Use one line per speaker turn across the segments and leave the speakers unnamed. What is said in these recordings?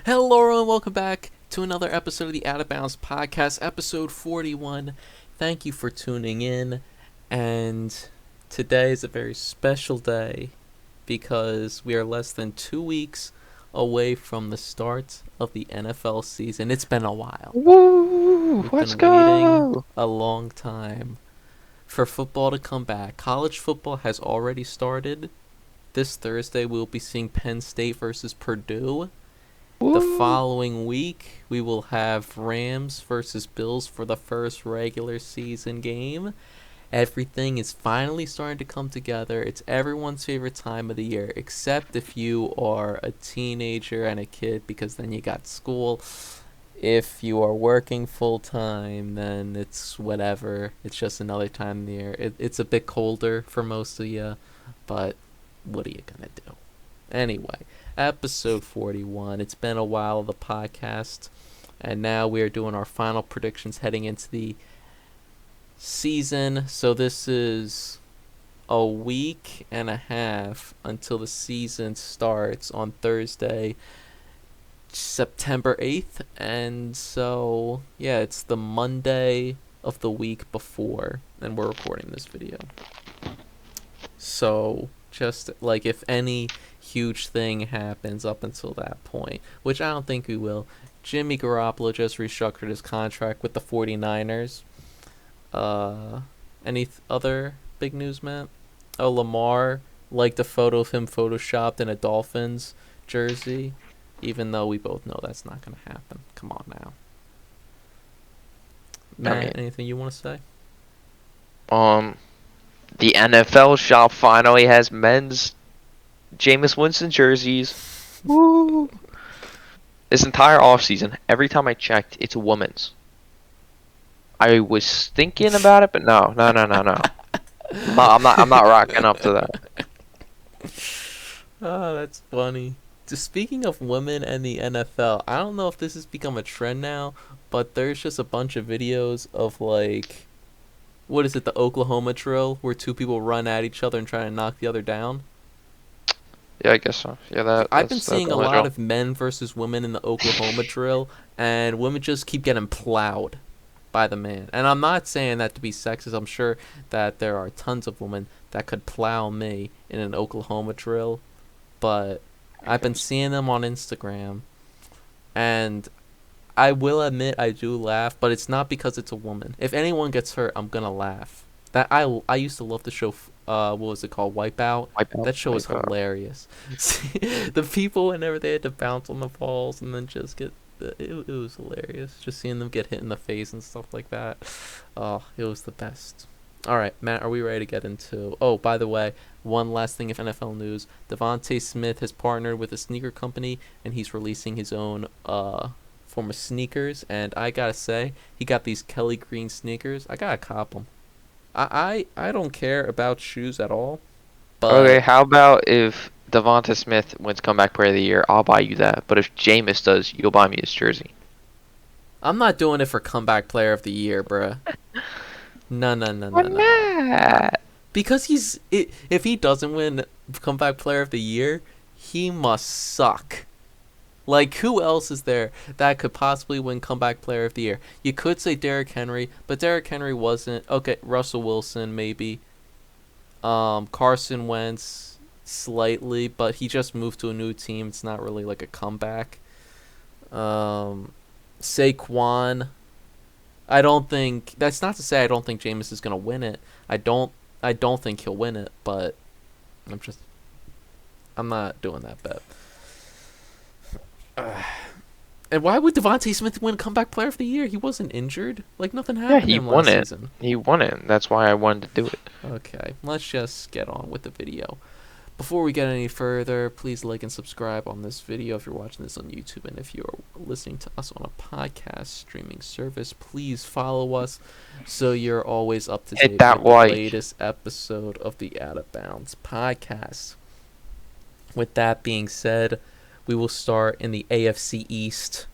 Hello and welcome back to another episode of the Out of Bounds podcast, episode 41. Thank you for tuning in, and today is a very special day because we are less than 2 weeks away from the start of the NFL season. It's been a while.
Woo!
We've
Let's
been waiting
go!
a long time for football to come back. College football has already started. This Thursday we'll be seeing Penn State versus Purdue. The
Woo!
following week, we will have Rams versus Bills for the first regular season game. Everything is finally starting to come together. It's everyone's favorite time of the year, except if you are a teenager and a kid, because then you got school. If you are working full time, then it's whatever. It's just another time of the year. It's a bit colder for most of you, but what are you going to do? Anyway, episode 41. It's been a while of the podcast, and now we are doing our final predictions heading into the season. So this is a week and a half until the season starts on Thursday, September 8th. And so, yeah, it's the Monday of the week before, and we're recording this video. So, just like if any huge thing happens up until that point, which I don't think we will. Jimmy Garoppolo just restructured his contract with the 49ers. Any other big news, Matt? Oh, Lamar liked a photo of him photoshopped in a Dolphins jersey, even though we both know that's not going to happen. Come on now. Matt, anything you want to say?
Um, the NFL shop finally has men's Jameis Winston jerseys. Woo! This entire offseason, every time I checked, it's women's. I was thinking about it, but no. I'm not rocking up to that.
Oh, that's funny. Just speaking of women and the NFL, I don't know if this has become a trend now, but there's just a bunch of videos of like, what is it, the Oklahoma drill, where two people run at each other and try to knock the other down.
Yeah, I guess so. Yeah,
I've been
that's
seeing a
the
lot
drill.
of men versus women in the Oklahoma drill, and women just keep getting plowed by the man. And I'm not saying that to be sexist. I'm sure that there are tons of women that could plow me in an Oklahoma drill, but I've been seeing them on Instagram, and I will admit I do laugh, but it's not because it's a woman. If anyone gets hurt, I'm gonna laugh. I used to love the show. What was it called? Wipeout. That show was hilarious. The people whenever they had to bounce on the balls and then just get. It was hilarious. Just seeing them get hit in the face and stuff like that. Oh, it was the best. All right, Matt, are we ready to get into? Oh, by the way, one last thing of NFL news: Devontae Smith has partnered with a sneaker company, and he's releasing his own form of sneakers. And I gotta say, he got these Kelly Green sneakers. I gotta cop them. I don't care about shoes at all,
Okay,
but
how about if Devonta Smith wins Comeback Player of the Year, I'll buy you that. But if Jameis does, you'll buy me his jersey.
I'm not doing it for comeback player of the year, bruh. No, no, no,
Why
no, no.
not?
Because if he doesn't win comeback player of the year, he must suck. Like, who else is there that could possibly win comeback player of the year? You could say Derrick Henry, but Derrick Henry wasn't. Okay, Russell Wilson maybe. Carson Wentz slightly, but he just moved to a new team. It's not really like a comeback. Saquon. I don't think that's not to say I don't think Jameis is gonna win it. I don't think he'll win it, but I'm not doing that bet. And why would Devontae Smith win comeback player of the year? He wasn't injured. Like, nothing
Yeah,
happened to
he
him
won
last
it.
season.
He won it. That's why I wanted to do it.
Okay, let's just get on with the video. Before we get any further, please like and subscribe on this video if you're watching this on YouTube, and if you're listening to us on a podcast streaming service, please follow us so you're always up to
Hit
date
that
with the
like.
latest episode of the Out of Bounds podcast. With that being said, we will start in the AFC East,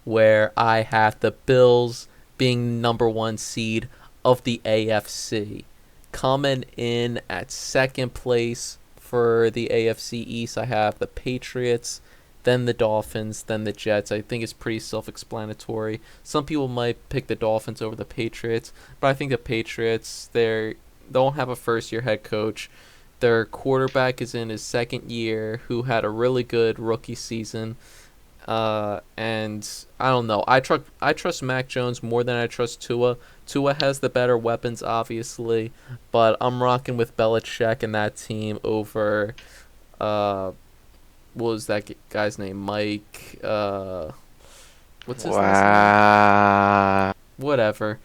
where I have the Bills being number one seed of the AFC. Coming in at second place for the AFC East, I have the Patriots then the Dolphins, then the Jets. I think it's pretty self-explanatory. Some people might pick the Dolphins over the Patriots, but I think the Patriots, they don't have a first-year head coach. Their quarterback is in his second year, who had a really good rookie season. And I don't know. I trust Mac Jones more than I trust Tua. Tua has the better weapons, obviously, but I'm rocking with Belichick and that team over. What was that guy's name? Mike. What's his last name?
Wow.
Whatever.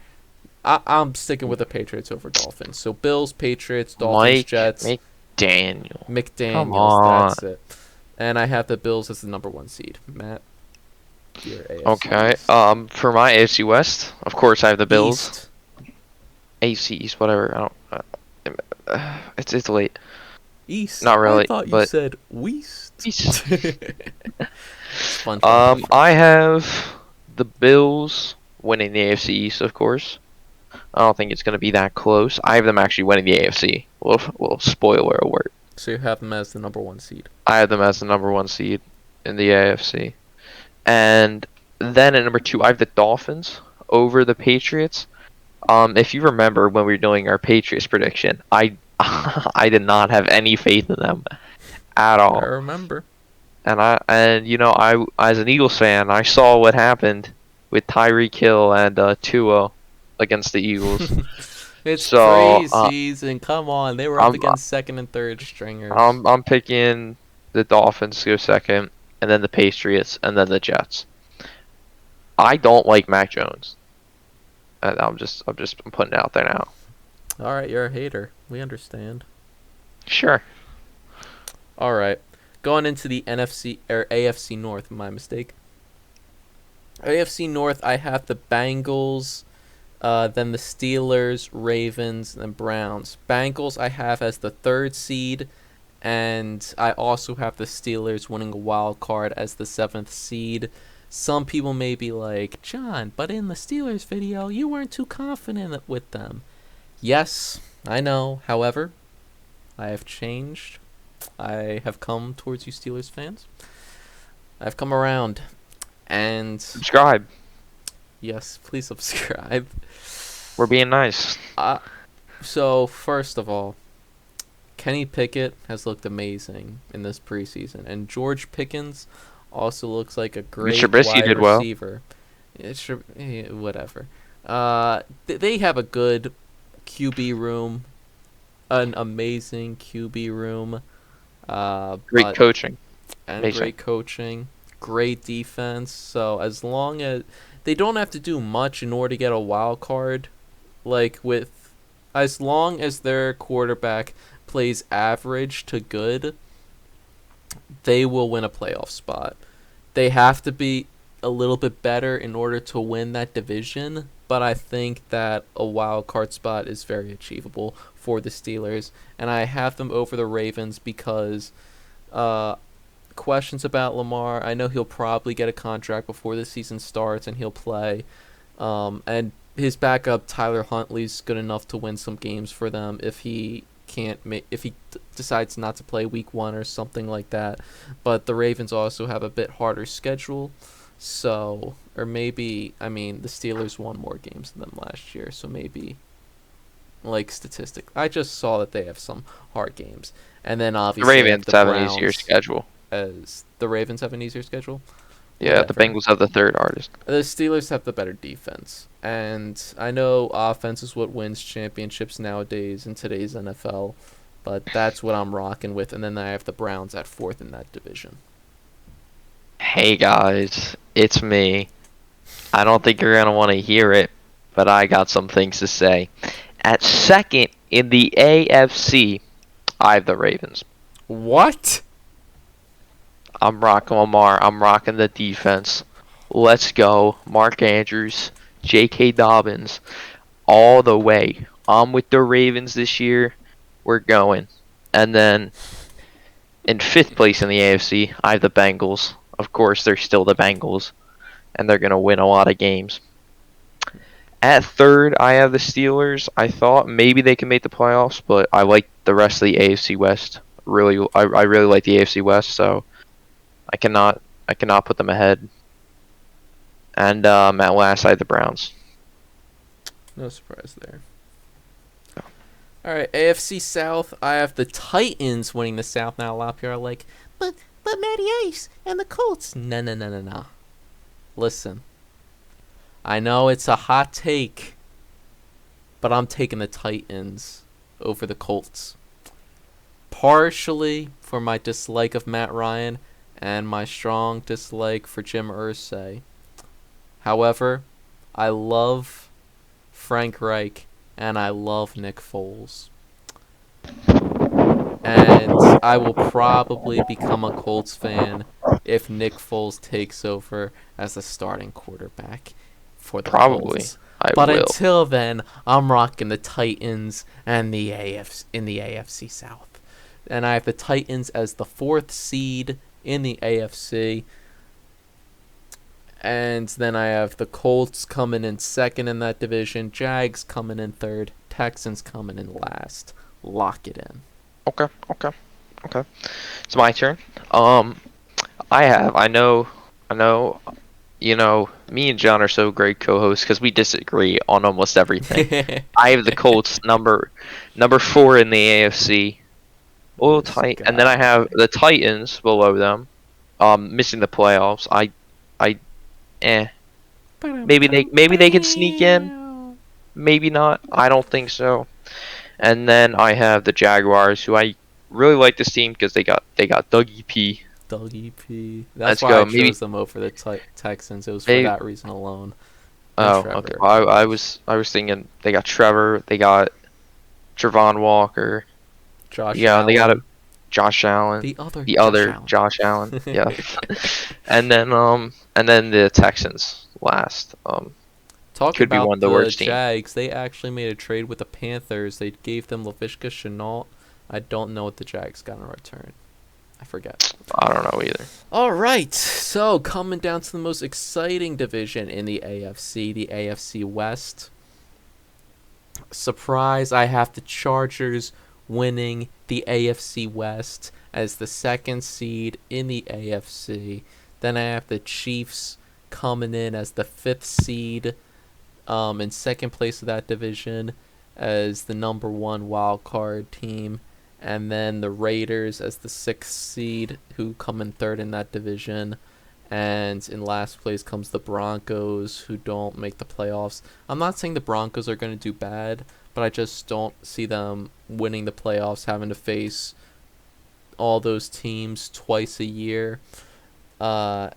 I'm sticking with the Patriots over Dolphins. So Bills, Patriots, Dolphins,
Mike
Jets,
McDaniel. Come
McDaniels.
on.
That's it. And I have the Bills as the number 1 seed. Matt, your AFC
Okay.
East.
For my AFC West, of course I have the Bills.
East.
AFC East, whatever. I don't. It's late.
East.
Not really,
I thought you
but
said West.
East.
It's fun. Fun.
I have the Bills winning the AFC East, of course. I don't think it's going to be that close. I have them actually winning the AFC. Well, spoiler alert.
So you have them as the number 1 seed.
I have them as the number 1 seed in the AFC. And then at number 2, I have the Dolphins over the Patriots. If you remember when we were doing our Patriots prediction, I I did not have any faith in them at all.
I remember.
And I as an Eagles fan, I saw what happened with Tyreek Hill and Tua against the Eagles.
It's
So,
preseason. Come on, they were up
I'm-
against second and third stringers.
I'm picking the Dolphins to go second, and then the Patriots, and then the Jets. I don't like Mac Jones. And I'm putting it out there now.
All right, you're a hater. We understand.
Sure.
All right, going into the NFC or AFC North. My mistake. AFC North, I have the Bengals, then the Steelers, Ravens, and Browns. Bengals I have as the 3rd seed, and I also have the Steelers winning a wild card as the 7th seed. Some people may be like, John, but in the Steelers video, you weren't too confident with them. Yes, I know. However, I have changed. I have come towards you Steelers fans. I've come around. And
Subscribe.
yes, please subscribe.
We're being nice.
So, first of all, Kenny Pickett has looked amazing in this preseason. And George Pickens also looks like a great
Trubisky
wide
did well.
receiver. Whatever. They have a good QB room. An amazing QB room.
Great coaching.
And
Amazing.
great coaching, great defense. So as long as they don't have to do much in order to get a wild card, as long as their quarterback plays average to good, they will win a playoff spot. They have to be a little bit better in order to win that division, but I think that a wild card spot is very achievable for the Steelers, and I have them over the Ravens because questions about Lamar. I know he'll probably get a contract before the season starts, and he'll play. And his backup Tyler Huntley's good enough to win some games for them if he decides not to play week 1 or something like that. But the Ravens also have a bit harder schedule, so the Steelers won more games than them last year, so maybe statistic. I just saw that they have some hard games, and then
The
obviously
Ravens
the
have an
Browns
easier schedule.
as the Ravens have an easier schedule.
Yeah, the
Whatever.
Bengals have the 3rd hardest.
The Steelers have the better defense, and I know offense is what wins championships nowadays in today's NFL, but that's what I'm rocking with. And then I have the Browns at 4th in that division.
Hey guys, it's me. I don't think you're gonna want to hear it, but I got some things to say. At 2nd in the AFC, I have the Ravens.
What?
I'm rocking Lamar. I'm rocking the defense. Let's go. Mark Andrews, J.K. Dobbins, all the way. I'm with the Ravens this year. We're going. And then in 5th place in the AFC, I have the Bengals. Of course, they're still the Bengals, and they're going to win a lot of games. At 3rd, I have the Steelers. I thought maybe they could make the playoffs, but I like the rest of the AFC West. I really like the AFC West, so I cannot I cannot put them ahead. And at last, I have the Browns.
No surprise there. All right, AFC South. I have the Titans winning the South. Now a lot of people are like, but Matty Ice and the Colts. No. Listen, I know it's a hot take, but I'm taking the Titans over the Colts. Partially for my dislike of Matt Ryan and my strong dislike for Jim Irsay. However, I love Frank Reich and I love Nick Foles. And I will probably become a Colts fan if Nick Foles takes over as the starting quarterback for the
Probably.
Colts.
I
But
will.
until then, I'm rocking the Titans and the AFC South. And I have the Titans as the 4th seed in the AFC. And then I have the Colts coming in 2nd in that division, Jags coming in 3rd, Texans coming in last. Lock it in.
Okay. It's my turn. I know, me and John are so great co-hosts because we disagree on almost everything. I have the Colts number 4 in the AFC. Oh, tight. And then I have the Titans below them, missing the playoffs. Maybe they can sneak in. Maybe not. I don't think so. And then I have the Jaguars, who I really like this team because they got Dougie P.
Dougie P. That's
Let's
why
go.
I
Maybe-
chose them over the Texans. It was for
Maybe-
that reason alone.
Oh,
Trevor.
okay. Well, I was thinking they got Trevor, they got Trevon Walker,
Josh
yeah,
Allen.
they got Josh Allen,
The other
Josh Allen, yeah, and then the Texans last.
Talking
could be
about
one of the worst teams.
Jags, they actually made a trade with the Panthers. They gave them Laviska Shenault. I don't know what the Jags got in return. I forget.
I don't know either.
All right, so coming down to the most exciting division in the AFC, the AFC West. Surprise, I have the Chargers winning the AFC West as the 2nd seed in the AFC. Then I have the Chiefs coming in as the 5th seed in 2nd place of that division as the number 1 wild card team. And then the Raiders as the 6th seed, who come in 3rd in that division. And in last place comes the Broncos, who don't make the playoffs. I'm not saying the Broncos are going to do bad, but I just don't see them winning the playoffs, having to face all those teams twice a year. I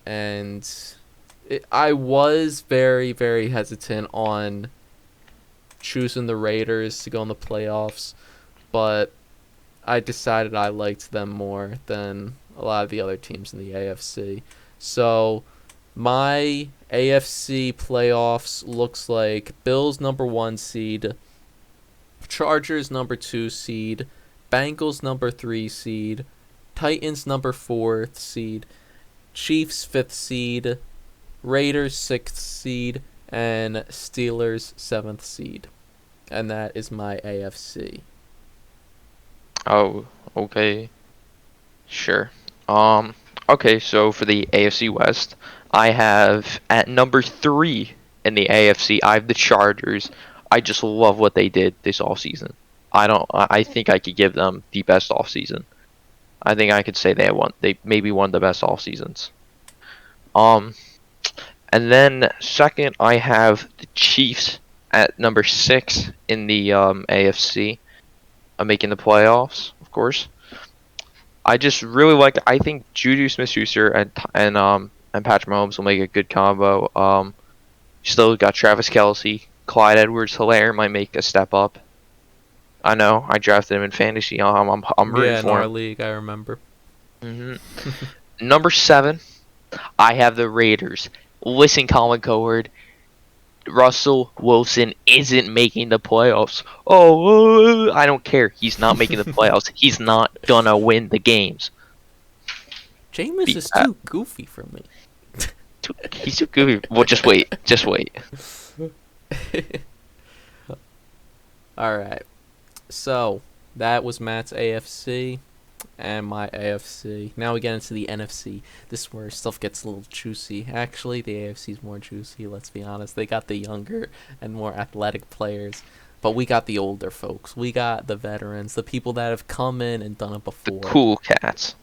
was very, very hesitant on choosing the Raiders to go in the playoffs, but I decided I liked them more than a lot of the other teams in the AFC. So my AFC playoffs looks like Bills number 1 seed, Chargers number 2 seed, Bengals number 3 seed, Titans number 4 seed, Chiefs 5th seed, Raiders 6th seed, and Steelers 7th seed. And that is my AFC.
Oh, okay. Sure. Okay, so for the AFC West, I have at number 3 in the AFC, I have the Chargers. I just love what they did this offseason. I think I could give them the best offseason. I think I could say they maybe won the best off seasons. And then second I have the Chiefs at number 6 in the AFC. Making the playoffs, of course. I just really I think Juju Smith-Schuster and Patrick Mahomes will make a good combo. Still got Travis Kelce, Clyde Edwards-Helaire might make a step up. I know I drafted him in fantasy. I'm rooting
in
for
our
him.
league, I remember.
Number 7, I have the Raiders. Listen, Colin Cowherd, Russell Wilson isn't making the playoffs. Oh, I don't care. He's not making the playoffs. He's not gonna win the games.
Jameis is too goofy for me.
He's too goofy. Well, just wait. Just wait.
All right. So that was Matt's AFC. And my AFC. Now we get into the NFC. This is where stuff gets a little juicy. Actually, the AFC is more juicy, let's be honest. They got the younger and more athletic players. But we got the older folks. We got the veterans, the people that have come in and done it
The
before.
cool cats.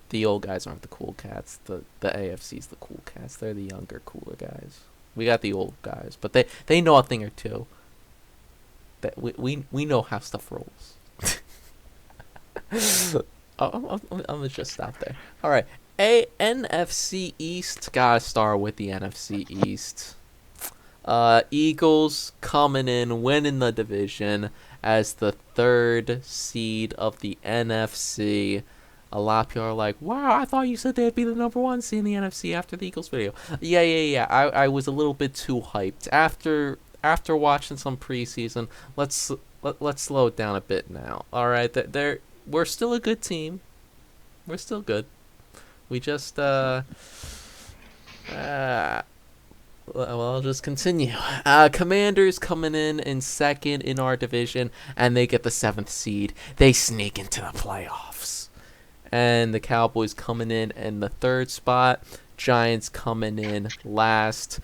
The old guys aren't the cool cats. The AFC's the cool cats. They're the younger, cooler guys. We got the old guys, but they know a thing or two. That we know how stuff rolls. I'm gonna just stop there. All right, NFC East. Gotta start with the NFC East. Eagles coming in, winning the division as the third seed of the NFC. A lot of people are like, wow, I thought you said they'd be the number one seed in the NFC after the Eagles video. Yeah. I was a little bit too hyped. After watching some preseason, let's slow it down a bit now. All right, we're still a good team. We're still good. We just well, I'll just continue. Commanders coming in second in our division, and they get the 7th seed. They sneak into the playoffs. And the Cowboys coming in the 3rd spot. Giants coming in last.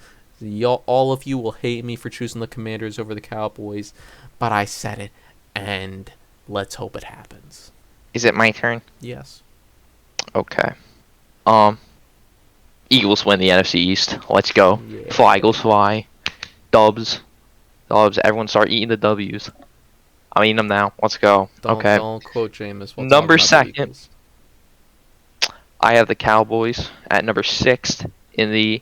All of you will hate me for choosing the Commanders over the Cowboys, but I said it, and let's hope it happens.
Is it my turn?
Yes.
Okay. Eagles win the NFC East. Let's go.
Yeah.
Fly, Eagles, fly. Dubs. Everyone start eating the W's. I'm eating them now. Let's go. Okay.
Don't quote Jameis. While
Number
talking about the
2nd.
Eagles.
I have the Cowboys at number 6 in the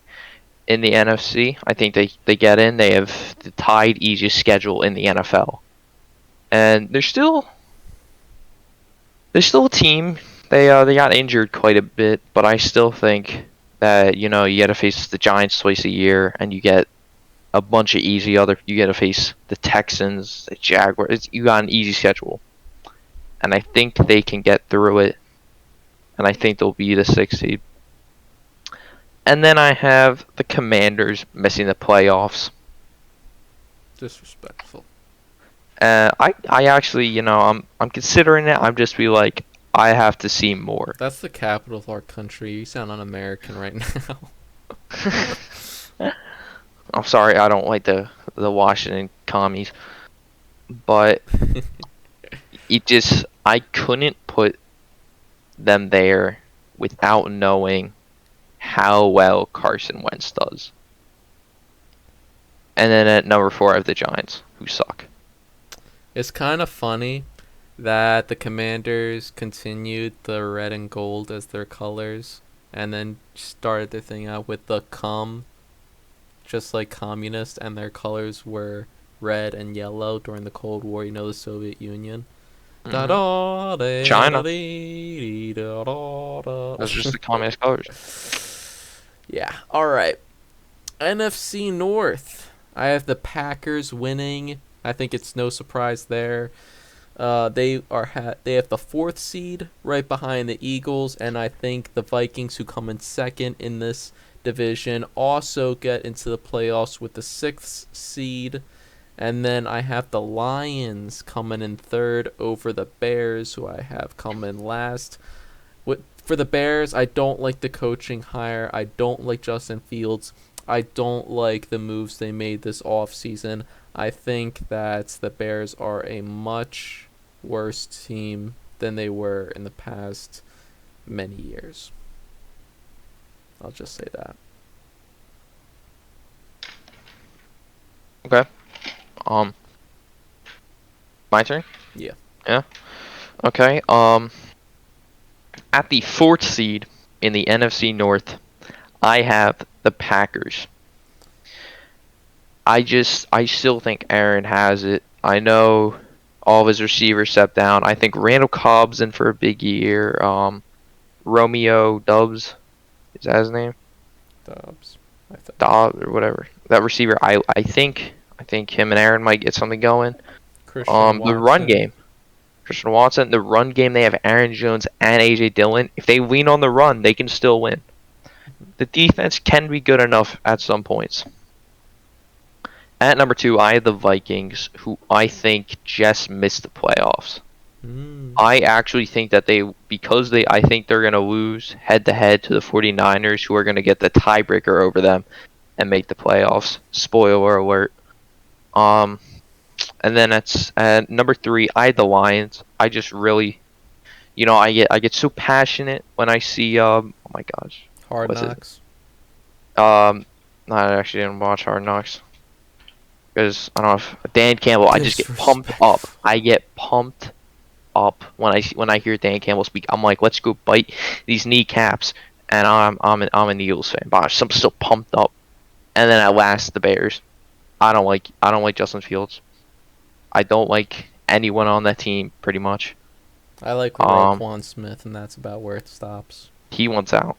NFC. I think they get in. They have the tied easiest schedule in the NFL, and they're still a team. They got injured quite a bit, but I still think that you got to face the Giants twice a year, and you get a bunch of easy other. You got to face the Texans, the Jaguars. You got an easy schedule, and I think they can get through it, and I think they'll be the 6th seed. And then I have the Commanders missing the playoffs.
Disrespectful.
I actually, I'm considering it. I'm just be like, I have to see more.
That's the capital of our country. You sound un-American right now.
I'm sorry, I don't like the Washington commies, but I couldn't put them there without knowing how well Carson Wentz does. And then at number 4, I have the Giants, who suck.
It's kind of funny that the Commanders continued the red and gold as their colors and then started their thing out with the just like communist, and their colors were red and yellow during the Cold War, the Soviet Union.
Mm-hmm. China. Those are just the communist colors.
Yeah. All right. NFC North. I have the Packers winning. I think it's no surprise there. They have the 4th seed right behind the Eagles, and I think the Vikings, who come in second in this division, also get into the playoffs with the 6th seed. And then I have the Lions coming in 3rd over the Bears, who I have coming last. For the Bears, I don't like the coaching hire. I don't like Justin Fields. I don't like the moves they made this offseason. I think that the Bears are a much worse team than they were in the past many years. I'll just say that.
Okay. My turn?
Yeah.
Yeah. Okay. At the 4th seed in the NFC North, I have the Packers. I still think Aaron has it. I know all of his receivers stepped down. I think Randall Cobb's in for a big year. Romeo Doubs, is that his name?
Dobbs.
Dobbs or whatever. That receiver, I think him and Aaron might get something going. The run game. Christian Watson, the run game, they have Aaron Jones and AJ Dillon. If they lean on the run, they can still win. The defense can be good enough at some points. At number 2, I have the Vikings, who I think just missed the playoffs. I actually think that I think they're going to lose head to head to the 49ers, who are going to get the tiebreaker over them and make the playoffs. Spoiler alert. Um, and then at number 3, I had the Lions. I just really, I get so passionate when I see oh my gosh,
Hard
what's it?
Knocks.
No, I actually didn't watch Hard Knocks because I don't know if Dan Campbell. I just get pumped up.
Disrespectful.
I get pumped up when I hear Dan Campbell speak. I'm like, let's go bite these kneecaps. And I'm an Eagles fan, but I'm still pumped up. And then at last, the Bears. I don't like Justin Fields. I don't like anyone on that team, pretty much.
I like
Um,
Roquan Smith, and that's about where it stops.
he wants out.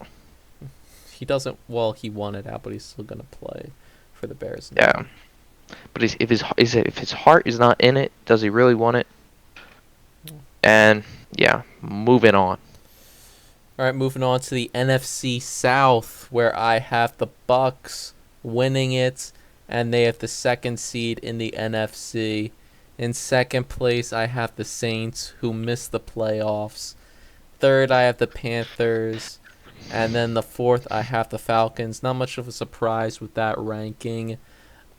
He doesn't. Well, he wanted out, but he's still gonna play for the Bears.
Yeah, but if his heart is not in it, does he really want it? And yeah, moving on.
All right, moving on to the NFC South, where I have the Bucks winning it, and they have the second seed in the NFC. In second place, I have the Saints, who missed the playoffs. Third, I have the Panthers. And then the fourth, I have the Falcons. Not much of a surprise with that ranking.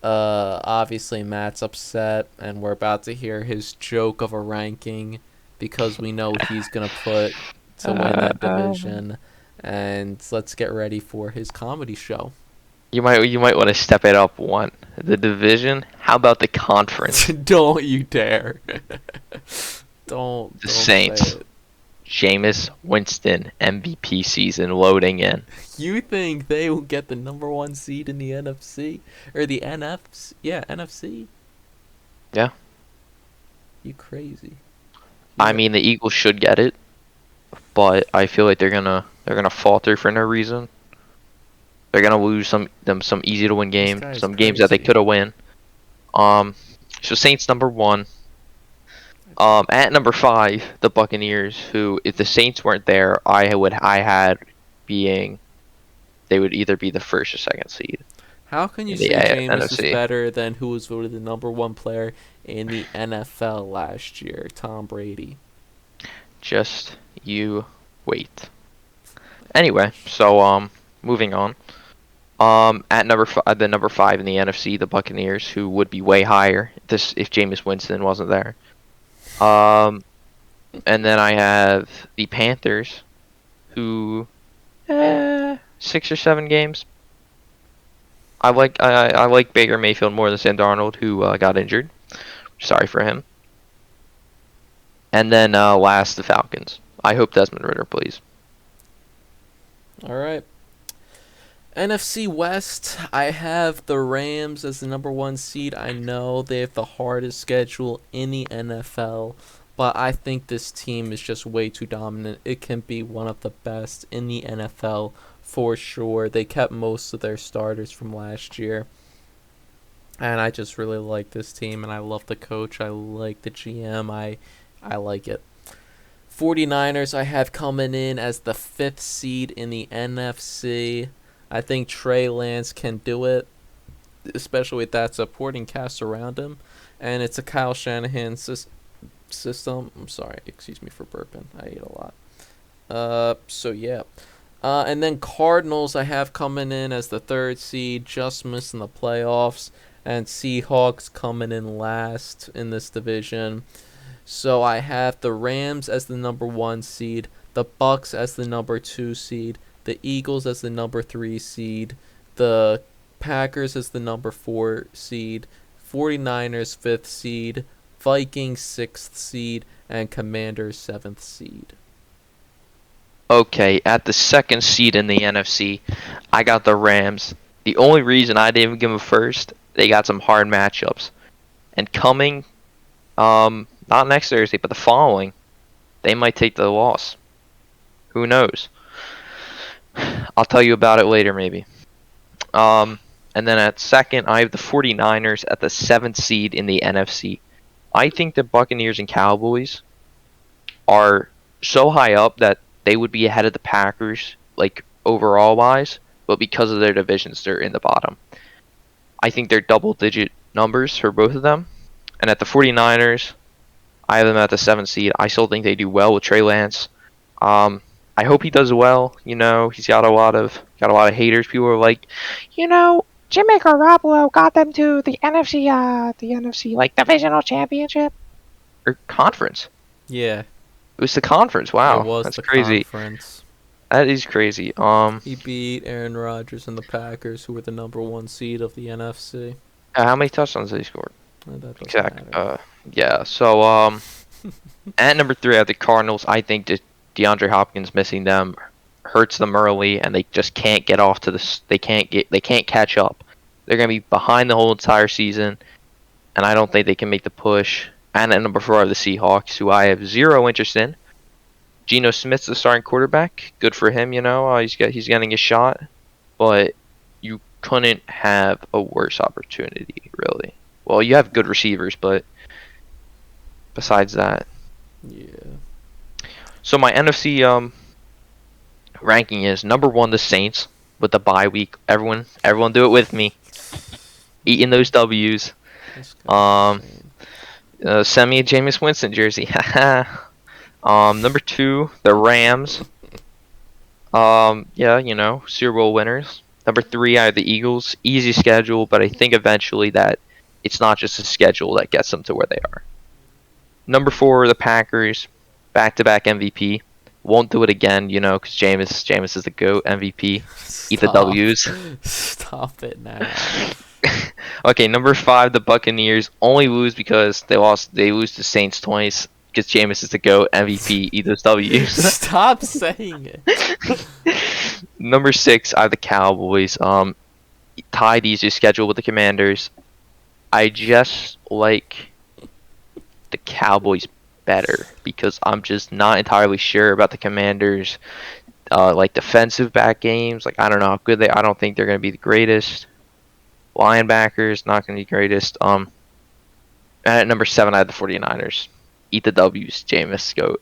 Obviously, Matt's upset, and we're about to hear his joke of a ranking because we know what he's going to put to win that division. And let's get ready for his comedy show.
You might want to step it up one. The division. How about the conference?
Don't you dare. Don't
Saints.
say it.
Jameis Winston MVP season loading in.
You think they will get the number 1 seed in the NFC? Or the NFC? Yeah, NFC?
Yeah.
You crazy.
I mean, the Eagles should get it, but I feel like they're gonna falter for no reason. They're gonna lose some easy to win games,
guy's
some games that they
crazy.
could have win. So Saints number 1. At number 5, the Buccaneers, who, if the Saints weren't there, they would either be the first or second seed.
How can you
in the
say Jameis is
NFC.
better than who was voted the number 1 player in the NFL last year, Tom Brady?
Just you wait. Anyway, so moving on. At the number 5 in the NFC, the Buccaneers, who would be way higher if Jameis Winston wasn't there. And then I have the Panthers, who 6 or 7 games. I like Baker Mayfield more than Sam Darnold, who got injured. Sorry for him. And then last, the Falcons. I hope Desmond Ridder plays.
All right. NFC West, I have the Rams as the number 1 seed. I know they have the hardest schedule in the NFL, but I think this team is just way too dominant. It can be one of the best in the NFL for sure. They kept most of their starters from last year. And I just really like this team, and I love the coach. I like the GM. I like it. 49ers I have coming in as the 5th seed in the NFC. I think Trey Lance can do it, especially with that supporting cast around him. And it's a Kyle Shanahan system. I'm sorry, excuse me for burping. I ate a lot. So yeah. And then Cardinals I have coming in as the 3rd seed, just missing the playoffs. And Seahawks coming in last in this division. So I have the Rams as the number 1 seed, the Bucks as the number 2 seed, the Eagles as the number 3 seed, the Packers as the number 4 seed, 49ers 5th seed, Vikings 6th seed, and Commanders 7th seed.
Okay, at the 2nd seed in the NFC, I got the Rams. The only reason I didn't even give them first, they got some hard matchups. And coming, not next Thursday, but the following, they might take the loss. Who knows? I'll tell you about it later, maybe. And then at 2nd, I have the 49ers at the 7th seed in the NFC. I think the Buccaneers and Cowboys are so high up that they would be ahead of the Packers, like, overall-wise, but because of their divisions, they're in the bottom. I think they're double-digit numbers for both of them. And at the 49ers, I have them at the 7th seed. I still think they do well with Trey Lance. I hope he does well. You know, he's got a lot of haters. People are like, you know, Jimmy Garoppolo got them to the NFC like divisional championship or conference.
Yeah,
It was the conference.
it
Wow,
was
that's
the
crazy.
conference.
That is crazy.
He beat Aaron Rodgers and the Packers, who were the #1 seed of the NFC.
How many touchdowns did he score?
That doesn't
Exact.
matter.
Yeah. So at number 3, I have the Cardinals. I think that DeAndre Hopkins missing them hurts them early, and they just can't get off to this. They can't catch up. They're gonna be behind the whole entire season, and I don't think they can make the push. And at number 4, I have the Seahawks, who I have zero interest in. Geno Smith's the starting quarterback. Good for him, you know. He's getting a shot, but you couldn't have a worse opportunity, really. Well, you have good receivers, but besides that.
Yeah.
So my NFC ranking is number 1 the Saints with the bye week. Everyone do it with me. Eating those W's.
This guy's insane.
Send me a Jameis Winston jersey. Number 2 the Rams. Yeah, you know, Super Bowl winners. Number 3 I have the Eagles. Easy schedule, but I think eventually that it's not just a schedule that gets them to where they are. Number 4 the Packers. Back-to-back MVP. Won't do it again, you know, because Jameis is the GOAT MVP. Eat the
Stop.
W's.
Stop it now.
Okay, number 5 the Buccaneers only lose because they lose to Saints twice because Jameis is the GOAT MVP. Eat those W's.
Stop saying it.
Number 6 I have the Cowboys. Tied easier schedule with the Commanders. I just like the Cowboys better because I'm just not entirely sure about the Commanders like defensive back games. Like I don't know how good I don't think they're going to be the greatest. Linebackers not going to be greatest. And at number 7 I have the 49ers. Eat the W's, Jameis GOAT.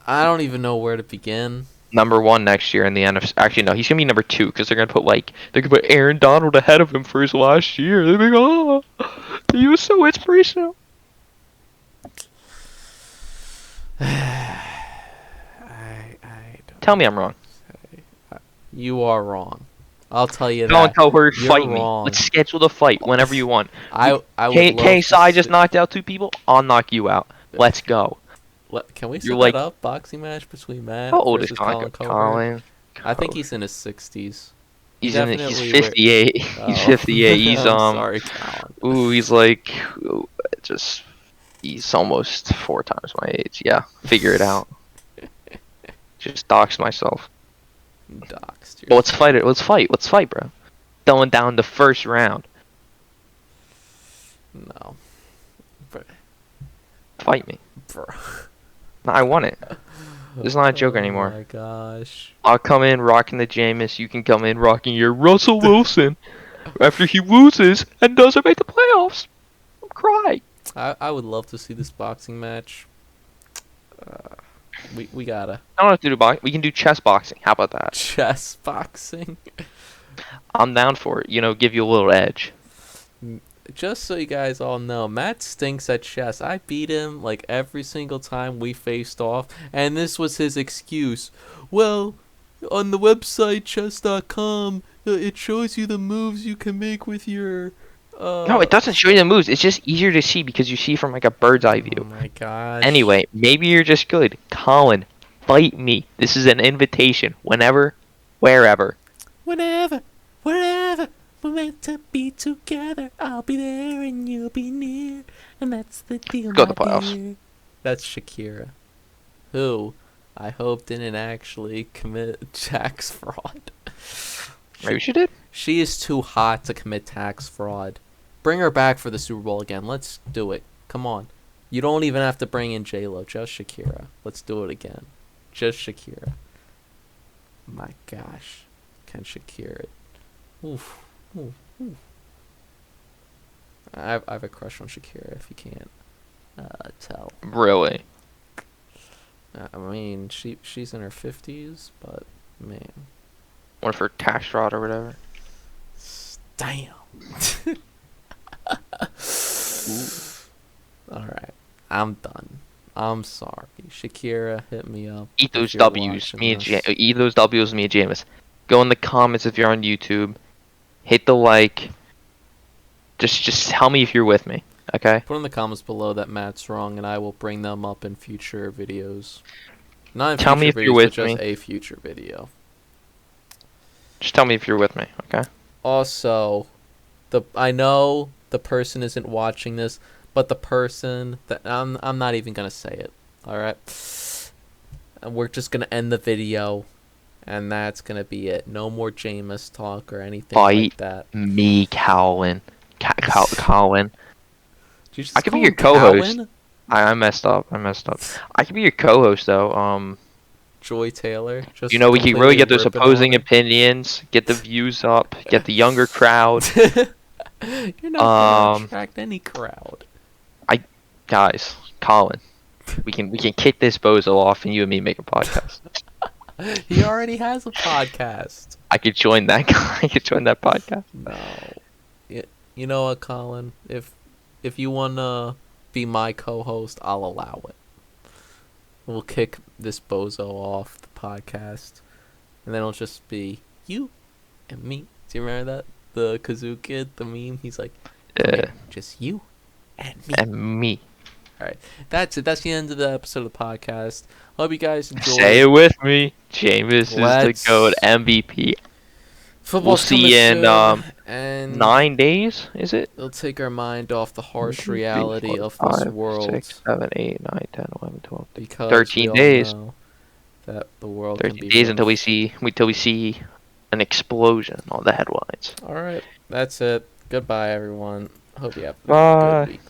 I don't even know where to begin.
Number 1 next year in the NFC. Actually, no, he's gonna be number 2 because they're gonna put Aaron Donald ahead of him for his last year. They're like, oh, he was so inspirational.
I don't
Tell me I'm wrong.
say. You are wrong. I'll tell you
Don't
that.
tell her
You're
fight
wrong.
me. Let's schedule the fight whenever you want.
I would love
KSI
to
just
see-
knocked out 2 people. I'll knock you out. Let's go.
Can we set
You're
that
like-
up? Boxing match between Matt
How old is
versus
Colin?
Colin? I think he's in his 60s.
He's
definitely
58.
Oh.
He's 58. He's
I'm sorry, Colin.
Ooh, he's like he's almost 4 times my age. Yeah, figure it out. Just doxed myself.
Doxed
But let's fight it. Let's fight, bro. Throwing down the first round.
No.
Fight me.
Bro.
No, I want it. It's not a joke anymore.
Oh my gosh.
I'll come in rocking the Jameis. You can come in rocking your Russell Wilson. After he loses and doesn't make the playoffs. I'm crying.
I would love to see this boxing match. We gotta.
I don't have to do boxing. We can do chess boxing. How about that?
Chess boxing.
I'm down for it. You know, give you a little edge.
Just so you guys all know, Matt stinks at chess. I beat him like every single time we faced off, and this was his excuse. Well, on the website chess.com, it shows you the moves you can make with your.
No, it doesn't show you the moves. It's just easier to see because you see from like a bird's eye
Oh
view.
my gosh.
Anyway, maybe you're just good. Colin, fight me. This is an invitation. Whenever, wherever.
Whenever, wherever we're meant to be together, I'll be there and you'll be near, and that's the deal.
Go to
my
the playoffs.
dear. That's Shakira, who I hope didn't actually commit tax fraud.
Maybe she did.
She is too hot to commit tax fraud. Bring her back for the Super Bowl again. Let's do it. Come on. You don't even have to bring in J-Lo. Just Shakira. Let's do it again. Just Shakira. My gosh. Can Shakira it? Oof. Oof. Oof. I have a crush on Shakira, if you can't tell.
Really?
I mean, she's in her 50s, but man.
Or for tax fraud or whatever.
Damn. I'm done. I'm sorry. Shakira, hit me up.
Eat
if
those
you're
W's,
watching
me and
this.
Eat those W's, me and Jameis. Go in the comments if you're on YouTube. Hit the like. Just tell me if you're with me, okay?
Put in the comments below that Matt's wrong, and I will bring them up in future videos. Not in
Tell me
future
if you're
videos, but
with
just
me.
a future video.
Just tell me if you're with me, okay?
Also, I know the person isn't watching this, but the person that I'm not even gonna say it. All right, and we're just gonna end the video, and that's gonna be it. No more Jameis talk or anything like
Fight
that.
me, Colin. Colin.
Did you just
I could be
call
your
him
co-host.
Cowan?
I messed up. I could be your co-host though.
Joy Taylor. Just
You know, we can really
completely
get those
ripping on
opposing
him.
opinions, get the views up, get the younger crowd.
You're not gonna attract any crowd.
Guys, Colin, we can kick this bozo off, and you and me make a podcast.
He already has a podcast.
I could join that guy. I could join that podcast.
No. You know what, Colin? If you wanna be my co-host, I'll allow it. We'll kick this bozo off the podcast, and then it'll just be you and me. Do you remember that? The Kazoo kid, the meme. He's like,
Yeah,
just you and me.
and me.
All right, that's it. That's the end of the episode of the podcast. Hope you guys enjoyed.
Say it with me. Jameis is
Let's-
the GOAT MVP.
Football's
see
coming
you in,
soon, and
9 days, is it?
it'll take our mind off the harsh
1, 2, 3,
reality
4,
of this
5,
world.
6, 7, 8, 9, 10, 11, 12,
Because
13
we all
days.
know that the world can
13
be
days
rough.
until we see an explosion on the headlines.
All right, that's it. Goodbye, everyone. Hope you have a
Bye.
good week.